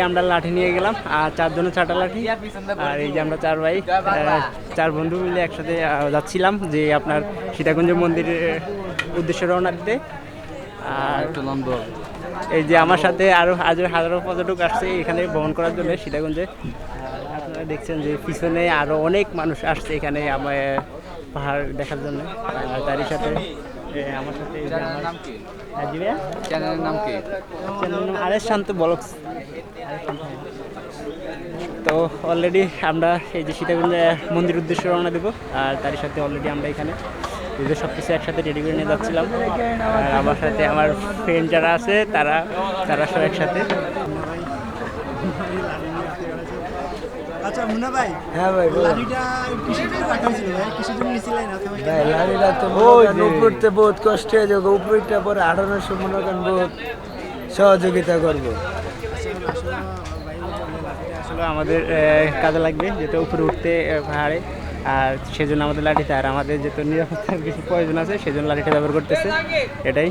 আমরা লাঠি নিয়ে গেলাম আর 4 জনের 4টা লাঠি। আর এই যে আমরা 4 ভাই 4 বন্ধু মিলে একসাথে যাচ্ছিলাম যে আপনার সীতাকুণ্ড মন্দিরের উদ্দেশ্যে রওনা দিতে। আর এই যে আমার সাথে আরো হাজারো পর্যটক আসছে এখানে ভ্রমণ করার জন্য সীতাকুণ্ডে। আপনারা দেখছেন যে পিছনে আরো অনেক মানুষ আসছে এখানে আমার পাহাড় দেখার জন্য। আর তারই সাথে আমার সাথে চ্যানেলের নাম কি? চ্যানেলের নাম আরএস শান্ত ব্লগস। তো অলরেডি আমরা এই যে সীতাকুণ্ড মন্দির উদ্দেশ্যে রওনা দেবো। আর তারই সাথে অলরেডি আমরা এখানে যে সব কিছু একসাথে রেডি করে নিয়ে যাচ্ছিলাম। আর আমার সাথে আমার ফ্রেন্ড যারা আছে তারা সব একসাথে। আচ্ছা মুন্না ভাই, হ্যাঁ ভাই লাঠিটা কিসের জন্য রাখা হয়েছিল ভাই? কিসের জন্য নিছিলেন? ভাই লাড়িটা তো উপরতে বহুত কষ্ট হয়ে যাবে, উপরটা পরে আড়ানোর সময় মনে করেন বহুত সহযোগিতা করবো। আসলে আমাদের কাজে লাগবে যেহেতু উপরে উঠতে পাহাড়ে। আর সেজন্য আমাদের লাঠিতে আর আমাদের যেহেতু নিরাপত্তার কিছু প্রয়োজন আছে সেজন্য লাঠিটা ব্যবহার করতেছে এটাই।